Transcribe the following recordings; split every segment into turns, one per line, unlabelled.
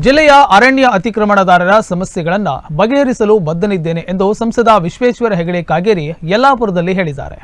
ಜಿಲ್ಲೆಯ ಅರಣ್ಯ ಅತಿಕ್ರಮಣದಾರರ ಸಮಸ್ಯೆಗಳನ್ನು ಬಗೆಹರಿಸಲು ಬದ್ಧನಿದ್ದೇನೆ ಎಂದು ಸಂಸದ ವಿಶ್ವೇಶ್ವರ ಹೆಗಡೆ ಕಾಗೇರಿ ಯಲ್ಲಾಪುರದಲ್ಲಿ ಹೇಳಿದ್ದಾರೆ.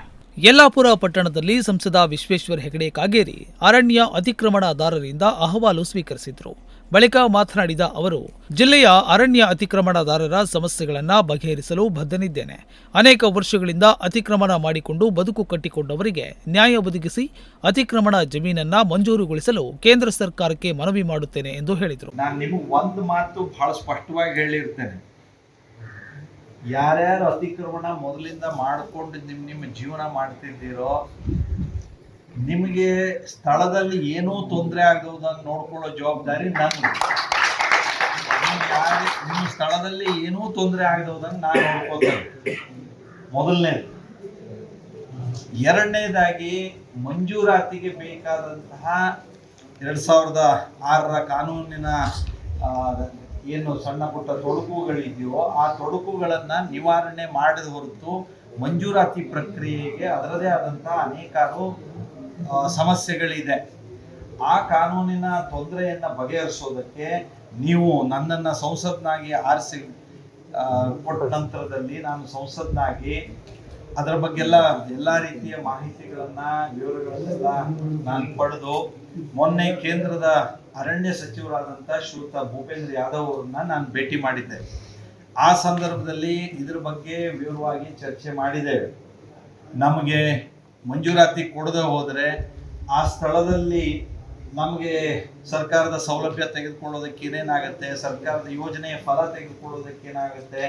ಯಲ್ಲಾಪುರ ಪಟ್ಟಣದಲ್ಲಿ ಸಂಸದ ವಿಶ್ವೇಶ್ವರ ಹೆಗಡೆ ಕಾಗೇರಿ ಅರಣ್ಯ ಅತಿಕ್ರಮಣದಾರರಿಂದ ಅಹವಾಲು ಸ್ವೀಕರಿಸಿದರು. ಬಳಿಕ ಮಾತನಾಡಿದ ಅವರು, ಜಿಲ್ಲೆಯ ಅರಣ್ಯ ಅತಿಕ್ರಮಣದಾರರ ಸಮಸ್ಯೆಗಳನ್ನು ಬಗೆಹರಿಸಲು ಬದ್ಧನಿದ್ದೇನೆ. ಅನೇಕ ವರ್ಷಗಳಿಂದ ಅತಿಕ್ರಮಣ ಮಾಡಿಕೊಂಡು ಬದುಕು ಕಟ್ಟಿಕೊಂಡವರಿಗೆ ನ್ಯಾಯ ಒದಗಿಸಿ ಅತಿಕ್ರಮಣ ಜಮೀನನ್ನ ಮಂಜೂರುಗೊಳಿಸಲು ಕೇಂದ್ರ ಸರ್ಕಾರಕ್ಕೆ ಮನವಿ ಮಾಡುತ್ತೇನೆ ಎಂದು ಹೇಳಿದರು.
ನಾನು ನಿಮಗೆ ಒಂದು ಮಾತು ಬಹಳ ಸ್ಪಷ್ಟವಾಗಿ ಹೇಳಿರ್ತೇನೆ. ಯಾರ್ಯಾರು ಅತಿಕ್ರಮಣ ಮೊದಲಿಂದ ಮಾಡಿಕೊಂಡು ನಿಮ್ಮ ಜೀವನ ಮಾಡ್ತಿದ್ದೀರೋ, ನಿಮಗೆ ಸ್ಥಳದಲ್ಲಿ ಏನೂ ತೊಂದರೆ ಆಗದಂಗೆ ನೋಡ್ಕೊಳ್ಳೋ ಜವಾಬ್ದಾರಿ ನಂದು. ನಿಮ್ಮ ಸ್ಥಳದಲ್ಲಿ ಏನೂ ತೊಂದರೆ ಆಗದಂಗೆ ನಾನು ನೋಡ್ಕೊಳ್ತೇನೆ. ಮೊದಲನೇದು. ಎರಡನೇದಾಗಿ, ಮಂಜೂರಾತಿಗೆ ಬೇಕಾದಂತಹ 2006ರ ಕಾನೂನಿನ ಏನು ಸಣ್ಣ ಪುಟ್ಟ ತೊಡಕುಗಳಿದೆಯೋ ಆ ತೊಡಕುಗಳನ್ನು ನಿವಾರಣೆ ಮಾಡಿದ ಹೊರತು ಮಂಜೂರಾತಿ ಪ್ರಕ್ರಿಯೆಗೆ ಅದರದೇ ಆದಂತಹ ಅನೇಕಾರು ಸಮಸ್ಯೆಗಳಿದೆ. ಆ ಕಾನೂನಿನ ತೊಂದರೆಯನ್ನು ಬಗೆಹರಿಸೋದಕ್ಕೆ ನೀವು ನನ್ನನ್ನು ಸಂಸದನಾಗಿ ಆರಿಸಿ ಕೊಟ್ಟ ನಂತರದಲ್ಲಿ ನಾನು ಸಂಸದನಾಗಿ ಅದರ ಬಗ್ಗೆಲ್ಲ ಎಲ್ಲ ರೀತಿಯ ಮಾಹಿತಿಗಳನ್ನು ವಿವರಗಳನ್ನೆಲ್ಲ ನಾನು ಪಡೆದು ಮೊನ್ನೆ ಕೇಂದ್ರದ ಅರಣ್ಯ ಸಚಿವರಾದಂಥ ಶ್ರೀಯುತ ಭೂಪೇಂದ್ರ ಯಾದವ್ ಅವರನ್ನ ನಾನು ಭೇಟಿ ಮಾಡಿದ್ದೆ. ಆ ಸಂದರ್ಭದಲ್ಲಿ ಇದ್ರ ಬಗ್ಗೆ ವಿವರವಾಗಿ ಚರ್ಚೆ ಮಾಡಿದ್ದೇವೆ. ನಮಗೆ ಮಂಜೂರಾತಿ ಕೊಡದೆ ಹೋದರೆ ಆ ಸ್ಥಳದಲ್ಲಿ ನಮಗೆ ಸರ್ಕಾರದ ಸೌಲಭ್ಯ ತೆಗೆದುಕೊಳ್ಳೋದಕ್ಕೆ ಏನೇನಾಗುತ್ತೆ, ಸರ್ಕಾರದ ಯೋಜನೆಯ ಫಲ ತೆಗೆದುಕೊಳ್ಳೋದಕ್ಕೆ ಏನಾಗುತ್ತೆ,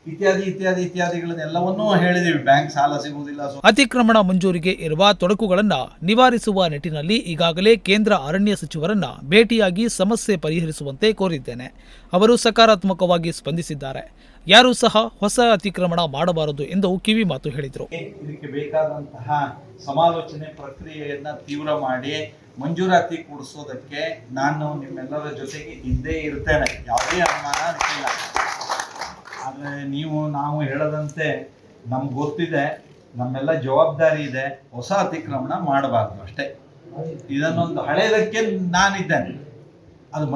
ಇತ್ಯಾದಿ ಇತ್ಯಾದಿ ಇತ್ಯಾದಿಗಳನ್ನೆಲ್ಲವನ್ನೂ ಹೇಳಿದೀವಿ. ಬ್ಯಾಂಕ್ ಸಾಲ ಸಿಗುವುದಿಲ್ಲ.
ಅತಿಕ್ರಮಣ ಮಂಜೂರಿಗೆ ಇರುವ ತೊಡಕುಗಳನ್ನು ನಿವಾರಿಸುವ ನಿಟ್ಟಿನಲ್ಲಿ ಈಗಾಗಲೇ ಕೇಂದ್ರ ಅರಣ್ಯ ಸಚಿವರನ್ನ ಭೇಟಿಯಾಗಿ ಸಮಸ್ಯೆ ಪರಿಹರಿಸುವಂತೆ ಕೋರಿದ್ದೇನೆ. ಅವರು ಸಕಾರಾತ್ಮಕವಾಗಿ ಸ್ಪಂದಿಸಿದ್ದಾರೆ. ಯಾರೂ ಸಹ ಹೊಸ ಅತಿಕ್ರಮಣ ಮಾಡಬಾರದು ಎಂದು ಕಿವಿ ಮಾತು ಹೇಳಿದರು.
ಇದಕ್ಕೆ ಬೇಕಾದಂತಹ ಸಮಾಲೋಚನೆ ಪ್ರಕ್ರಿಯೆಯನ್ನ ತೀವ್ರ ಮಾಡಿ ಮಂಜೂರಾತಿ ಕೊಡಿಸೋದಕ್ಕೆ ನಾನು ನಿಮ್ಮೆಲ್ಲರ ಜೊತೆಗೆ ಇದ್ದೇ ಇರ್ತೇನೆ. ಯಾವುದೇ ಅನುಮಾನ ಇಲ್ಲ. ಆದರೆ ನಾವು ಹೇಳದಂತೆ ನಮ್ಗೆ ಗೊತ್ತಿದೆ, ನಮ್ಮೆಲ್ಲ ಜವಾಬ್ದಾರಿ ಇದೆ. ಹೊಸ ಅತಿಕ್ರಮಣ ಮಾಡಬಾರ್ದು ಅಷ್ಟೇ. ಇದನ್ನೊಂದು ಹಳೆಯದಕ್ಕೆ ನಾನಿದ್ದೇನೆ. ಅದು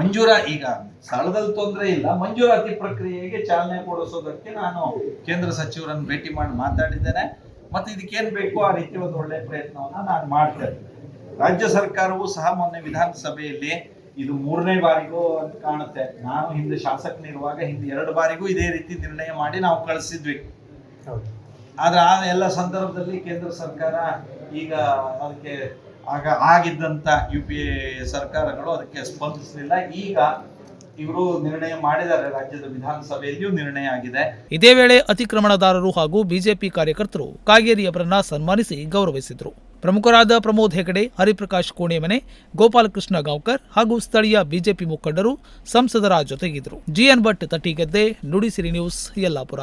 ಈಗ ಸ್ಥಳದಲ್ಲಿ ತೊಂದರೆ ಇಲ್ಲ, ಮಂಜೂರಾತಿ ಪ್ರಕ್ರಿಯೆಗೆ ಚಾಲನೆ ಕೊಡಿಸೋದಕ್ಕೆ ನಾನು ಕೇಂದ್ರ ಸಚಿವರನ್ನು ಭೇಟಿ ಮಾಡಿ ಮಾತಾಡಿದ್ದೇನೆ. ಮತ್ತು ಇದಕ್ಕೇನು ಬೇಕೋ ಆ ರೀತಿ ಒಂದು ಒಳ್ಳೆಯ ಪ್ರಯತ್ನವನ್ನು ನಾನು ಮಾಡ್ತೇನೆ. ರಾಜ್ಯ ಸರ್ಕಾರವೂ ಸಹ ಮೊನ್ನೆ ವಿಧಾನಸಭೆಯಲ್ಲಿ ಇದು 3ನೇ ಬಾರಿಗೂ ಅಂತ ಕಾಣುತ್ತೆ. ನಾನು ಹಿಂದೆ ಶಾಸಕನಿರುವಾಗ ಹಿಂದೆ 2 ಬಾರಿಗೂ ಇದೇ ರೀತಿ ನಿರ್ಣಯ ಮಾಡಿ ನಾವು ಕಳಿಸಿದ್ವಿ. ಆದ್ರೆ ಆ ಎಲ್ಲ ಸಂದರ್ಭದಲ್ಲಿ ಕೇಂದ್ರ ಸರ್ಕಾರ ಈಗ ಅದಕ್ಕೆ ಆಗಿದ್ದಂತ UPA ಸರ್ಕಾರಗಳು ಅದಕ್ಕೆ ಸ್ಪಂದಿಸಲಿಲ್ಲ. ಈಗ ಇವರು ನಿರ್ಣಯ ಮಾಡಿದ್ದಾರೆ. ರಾಜ್ಯದ ವಿಧಾನಸಭೆಯಲ್ಲಿಯೂ ನಿರ್ಣಯ ಆಗಿದೆ.
ಇದೇ ವೇಳೆ ಅತಿಕ್ರಮಣದಾರರು ಹಾಗೂ ಬಿಜೆಪಿ ಕಾರ್ಯಕರ್ತರು ಕಾಗೇರಿಯವರನ್ನ ಸನ್ಮಾನಿಸಿ ಗೌರವಿಸಿದರು. ಪ್ರಮುಖರಾದ ಪ್ರಮೋದ್ ಹೆಗಡೆ, ಹರಿಪ್ರಕಾಶ್ ಕೋಣೆಮನೆ, ಗೋಪಾಲಕೃಷ್ಣ ಗಾಂವ್ಕರ್ ಹಾಗೂ ಸ್ಥಳೀಯ ಬಿಜೆಪಿ ಮುಖಂಡರು ಸಂಸದರ ಜೊತೆಗಿದ್ದರು. GN Bhat, Tattigedde, Nudisiri news, Yellapur.